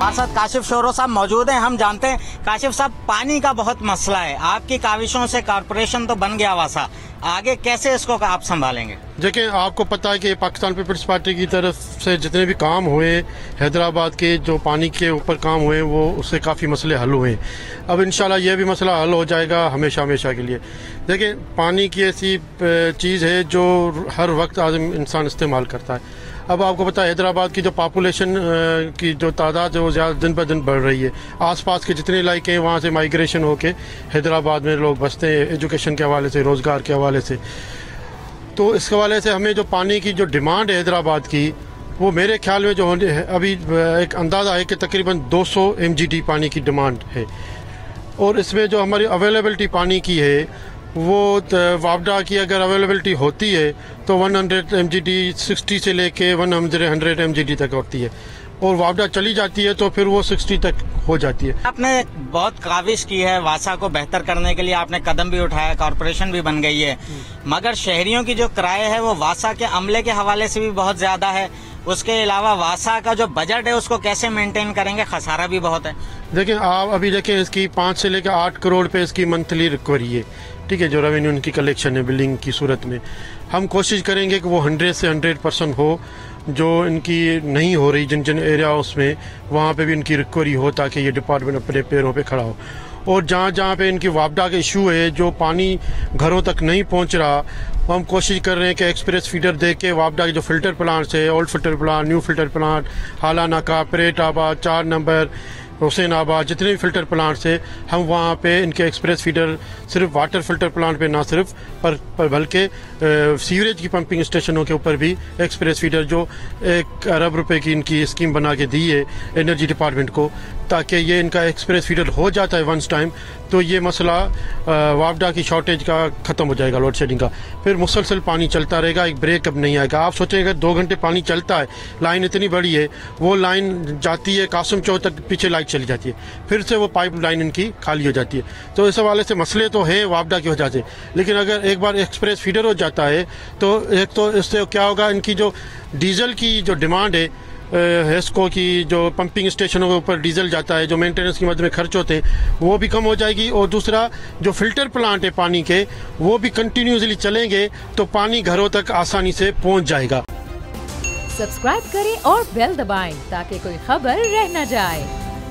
हमारे साथ काशिफ शोरो साहब मौजूद हैं। हम जानते हैं काशिफ साहब, पानी का बहुत मसला है। आपकी काविशों से कॉर्पोरेशन तो बन गया वासा, आगे कैसे इसको आप संभालेंगे? देखिए, आपको पता है कि पाकिस्तान पीपल्स पार्टी की तरफ से जितने भी काम हुए हैदराबाद के, जो पानी के ऊपर काम हुए, वो उससे काफ़ी मसले हल हुए। अब इंशाल्लाह ये भी मसला हल हो जाएगा हमेशा हमेशा के लिए। देखिए, पानी की ऐसी चीज़ है जो हर वक्त आदमी इंसान इस्तेमाल करता है। अब आपको पता है हैदराबाद की जो पॉपुलेशन की जो तादाद है वो ज़्यादा दिन ब दिन बढ़ रही है। आसपास के जितने इलाके हैं वहाँ से माइग्रेशन होके हैदराबाद में लोग बसते हैं, एजुकेशन के हवाले से, रोज़गार के हवाले से। तो इस हवाले से हमें जो पानी की जो डिमांड है हैदराबाद की, वो मेरे ख्याल में जो अभी एक अंदाज़ा है कि तकरीबन 200 MGD पानी की डिमांड है। और इसमें जो हमारी अवेलेबिलिटी पानी की है वो वापडा की अगर अवेलेबिलिटी होती है तो 100 MGD 60 से लेके 100 MGD तक होती है, और वापडा चली जाती है तो फिर वो 60 तक हो जाती है। आपने बहुत काविश की है, वासा को बेहतर करने के लिए आपने कदम भी उठाया, कॉर्पोरेशन भी बन गई है, मगर शहरियों की जो किराए है वो वासा के अमले के हवाले से भी बहुत ज्यादा है। उसके अलावा वासा का जो बजट है उसको कैसे मेंटेन करेंगे, खसारा भी बहुत है। देखिए, आप अभी देखें, इसकी 5 से लेकर 8 करोड़ पे इसकी मंथली रिकवरी है, ठीक है, जो रेवेन्यू इनकी कलेक्शन है बिलिंग की सूरत में। हम कोशिश करेंगे कि वो 100 से 100% हो, जो इनकी नहीं हो रही जिन जिन एरियाज में, वहाँ पे भी इनकी रिकवरी हो, ताकि ये डिपार्टमेंट अपने पैरों पे खड़ा हो। और जहाँ जहाँ पे इनकी वापडा का इशू है, जो पानी घरों तक नहीं पहुँच रहा, हम कोशिश कर रहे हैं कि एक्सप्रेस फीडर दे के वापडा के जो फिल्टर प्लांट्स है, old filter plant, new filter plant, हाला नाका, परेटाबाद, 4 नंबर, हुसैनाबाद, जितने भी फिल्टर प्लांट्स है, हम वहाँ पे इनके एक्सप्रेस फीडर सिर्फ वाटर फिल्टर प्लांट पे ना सिर्फ पर बल्कि सीवरेज की पंपिंग स्टेशनों के ऊपर भी एक्सप्रेस फीडर, जो 1 अरब रुपए की इनकी स्कीम बना के दी है एनर्जी डिपार्टमेंट को, ताकि ये इनका एक्सप्रेस फीडर हो जाता है वंस टाइम, तो ये मसला वापडा की शॉर्टेज का ख़त्म हो जाएगा, लोड शेडिंग का। फिर मुसलसल पानी चलता रहेगा, एक ब्रेक अब नहीं आएगा। आप सोचेंगे 2 घंटे पानी चलता है, लाइन इतनी बड़ी है, वो लाइन जाती है कासिम चौक तक, पीछे लाइट चली जाती है, फिर से वो पाइप लाइन इनकी खाली हो जाती है। तो इस हवाले से मसले तो हैं वापडा की वजह से, लेकिन अगर एक बार एक्सप्रेस फीडर हो जाता है तो एक तो इससे क्या होगा, इनकी जो डीजल की जो डिमांड है, हेस्को की जो पंपिंग स्टेशनों के ऊपर डीजल जाता है, जो मेंटेनेंस की मद में खर्च होते हैं, वो भी कम हो जाएगी। और दूसरा, जो फिल्टर प्लांट है पानी के, वो भी कंटिन्यूसली चलेंगे तो पानी घरों तक आसानी से पहुंच जाएगा। सब्सक्राइब करें और बेल दबाएं ताकि कोई खबर रह न जाए।